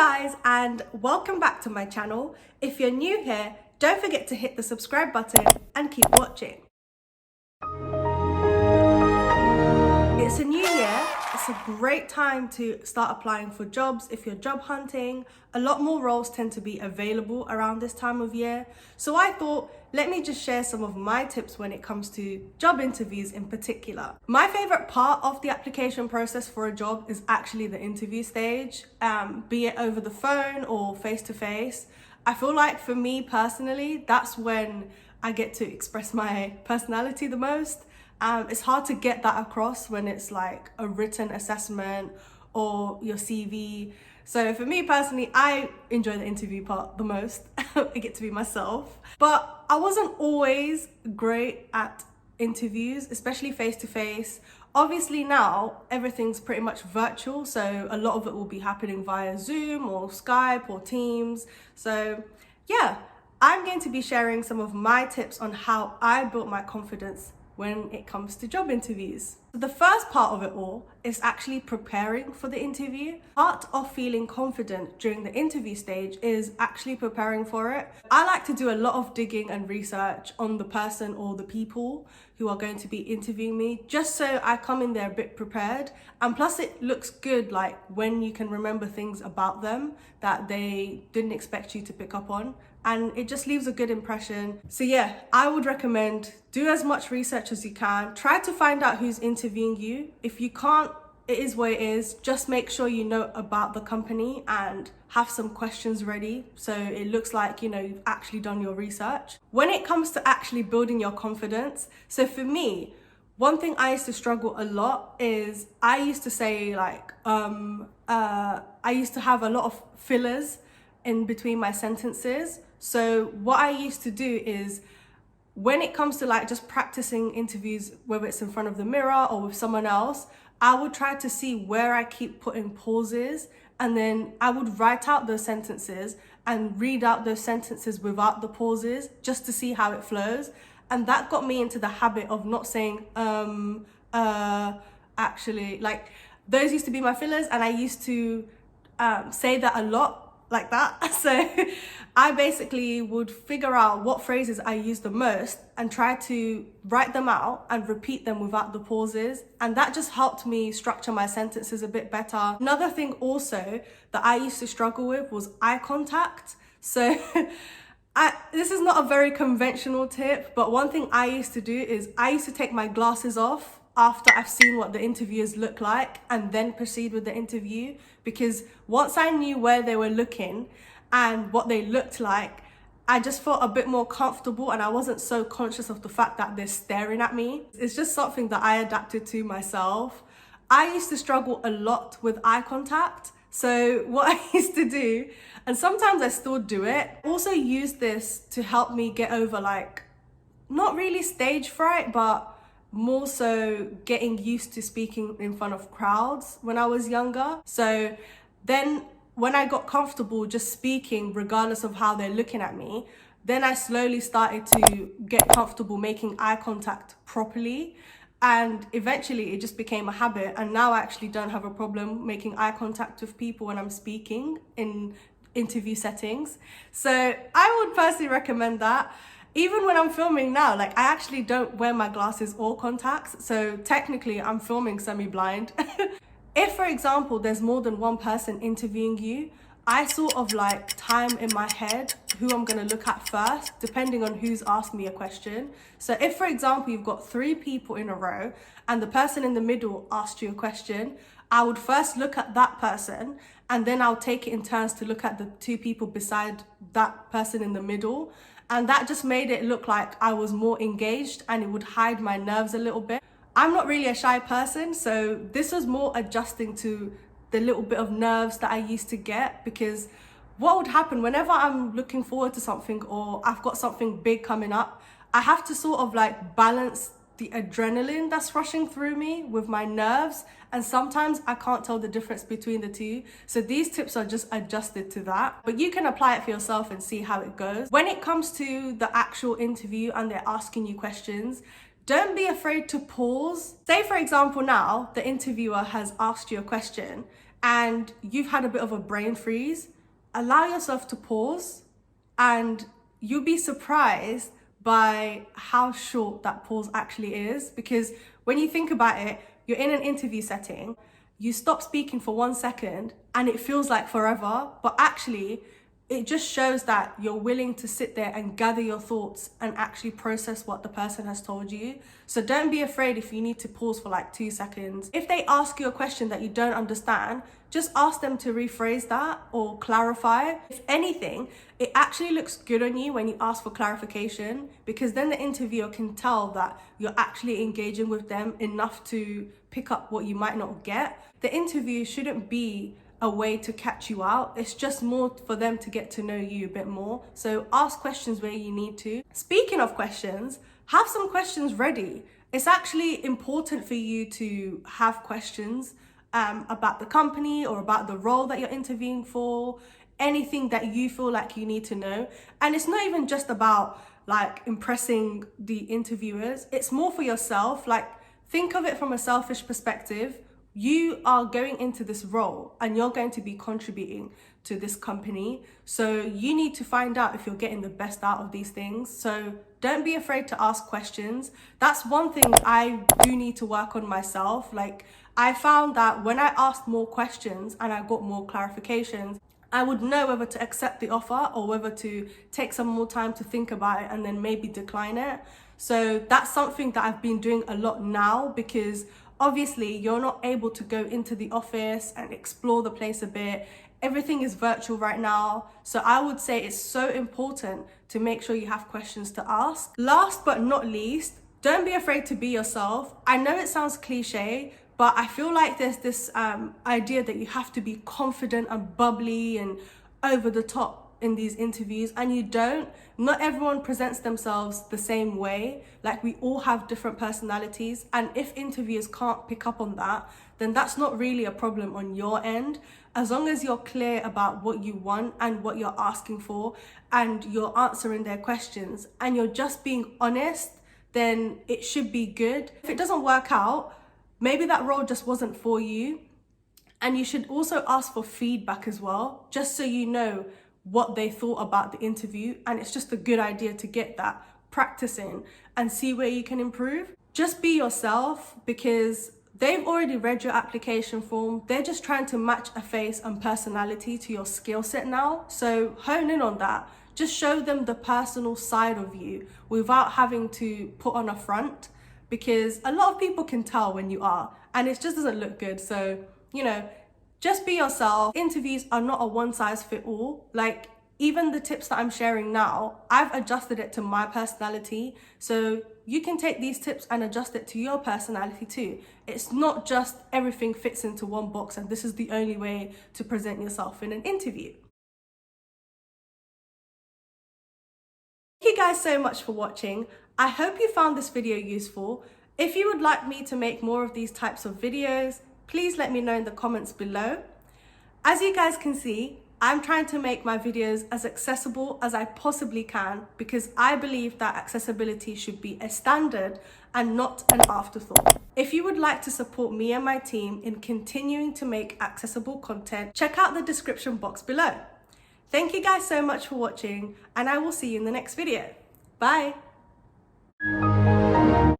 guys, and welcome back to my channel. If you're new here, don't forget to hit the subscribe button and keep watching. It's a new year. It's a great time to start applying for jobs if you're job hunting. A lot more roles tend to be available around this time of year. So I thought, let me just share some of my tips when it comes to job interviews in particular. My favorite part of the application process for a job is actually the interview stage, be it over the phone or face-to-face. I feel like for me personally, that's when I get to express my personality the most. It's hard to get that across when it's like a written assessment or your CV. So for me personally, I enjoy the interview part the most. I get to be myself. But I wasn't always great at interviews, especially face-to-face. Obviously now, everything's pretty much virtual, so a lot of it will be happening via Zoom or Skype or Teams. So yeah, I'm going to be sharing some of my tips on how I built my confidence when it comes to job interviews. The first part of it all is actually preparing for the interview. Part of feeling confident during the interview stage is actually preparing for it. I like to do a lot of digging and research on the person or the people who are going to be interviewing me, just so I come in there a bit prepared. And plus it looks good, like when you can remember things about them that they didn't expect you to pick up on. And it just leaves a good impression. So yeah, I would recommend do as much research as you can. Try to find out who's interviewing you. If you can't, it is what it is. Just make sure you know about the company and have some questions ready so it looks like, you've actually done your research. When it comes to actually building your confidence, so for me, one thing I used to struggle a lot is I used to say like, I used to have a lot of fillers in between my sentences. So what I used to do is when it comes to like just practicing interviews, whether it's in front of the mirror or with someone else, I would try to see where I keep putting pauses, and then I would write out those sentences and read out those sentences without the pauses just to see how it flows. And that got me into the habit of not saying, actually, like those used to be my fillers, and I used to say that a lot like that. So I basically would figure out what phrases I use the most and try to write them out and repeat them without the pauses. And that just helped me structure my sentences a bit better. Another thing also that I used to struggle with was eye contact. So this is not a very conventional tip, but one thing I used to do is I used to take my glasses off after I've seen what the interviewers look like and then proceed with the interview, because once I knew where they were looking and what they looked like, I just felt a bit more comfortable and I wasn't so conscious of the fact that they're staring at me. It's just something that I adapted to myself. I used to struggle a lot with eye contact. So what I used to do, and sometimes I still do it, also use this to help me get over like, not really stage fright, but more so getting used to speaking in front of crowds when I was younger. So then when I got comfortable just speaking regardless of how they're looking at me, then I slowly started to get comfortable making eye contact properly. And eventually it just became a habit. And now I actually don't have a problem making eye contact with people when I'm speaking in interview settings. So I would personally recommend that. Even when I'm filming now, like I actually don't wear my glasses or contacts. So technically I'm filming semi-blind. If, for example, there's more than one person interviewing you, I sort of like time in my head who I'm gonna look at first, depending on who's asked me a question. So if, for example, you've got 3 people in a row and the person in the middle asked you a question, I would first look at that person and then I'll take it in turns to look at the 2 people beside that person in the middle. And that just made it look like I was more engaged and it would hide my nerves a little bit. I'm not really a shy person, so this was more adjusting to the little bit of nerves that I used to get, because what would happen whenever I'm looking forward to something or I've got something big coming up, I have to sort of like balance the adrenaline that's rushing through me with my nerves, and sometimes I can't tell the difference between the two. So these tips are just adjusted to that, but you can apply it for yourself and see how it goes. When it comes to the actual interview and they're asking you questions, don't be afraid to pause. Say for example now, the interviewer has asked you a question and you've had a bit of a brain freeze, allow yourself to pause, and you'll be surprised by how short that pause actually is. Because when you think about it, you're in an interview setting, you stop speaking for 1 second and it feels like forever, but actually it just shows that you're willing to sit there and gather your thoughts and actually process what the person has told you. So don't be afraid if you need to pause for like 2 seconds. If they ask you a question that you don't understand, just ask them to rephrase that or clarify. If anything, it actually looks good on you when you ask for clarification, because then the interviewer can tell that you're actually engaging with them enough to pick up what you might not get. The interview shouldn't be a way to catch you out. It's just more for them to get to know you a bit more. So ask questions where you need to. Speaking of questions, have some questions ready. It's actually important for you to have questions about the company or about the role that you're interviewing for, anything that you feel like you need to know. And it's not even just about like impressing the interviewers, it's more for yourself. Like, think of it from a selfish perspective. You are going into this role and you're going to be contributing to this company. So you need to find out if you're getting the best out of these things. So don't be afraid to ask questions. That's one thing I do need to work on myself. Like, I found that when I asked more questions and I got more clarifications, I would know whether to accept the offer or whether to take some more time to think about it and then maybe decline it. So that's something that I've been doing a lot now, because obviously you're not able to go into the office and explore the place a bit. Everything is virtual right now. So I would say it's so important to make sure you have questions to ask. Last but not least, don't be afraid to be yourself. I know it sounds cliche, but I feel like there's this idea that you have to be confident and bubbly and over the top in these interviews, and you don't. Not everyone presents themselves the same way. Like, we all have different personalities, and if interviewers can't pick up on that, then that's not really a problem on your end. As long as you're clear about what you want and what you're asking for, and you're answering their questions, and you're just being honest, then it should be good. If it doesn't work out, maybe that role just wasn't for you. And you should also ask for feedback as well, just so you know what they thought about the interview. And it's just a good idea to get that practice in and see where you can improve. Just be yourself, because they've already read your application form. They're just trying to match a face and personality to your skill set now. So hone in on that. Just show them the personal side of you without having to put on a front, because a lot of people can tell when you are, and it just doesn't look good. So, you know, just be yourself. Interviews are not a one size fit all. Like, even the tips that I'm sharing now, I've adjusted it to my personality. So you can take these tips and adjust it to your personality too. It's not just everything fits into one box and this is the only way to present yourself in an interview. Thank you guys so much for watching. I hope you found this video useful. If you would like me to make more of these types of videos, please let me know in the comments below. As you guys can see, I'm trying to make my videos as accessible as I possibly can, because I believe that accessibility should be a standard and not an afterthought. If you would like to support me and my team in continuing to make accessible content, check out the description box below. Thank you guys so much for watching, and I will see you in the next video. Bye.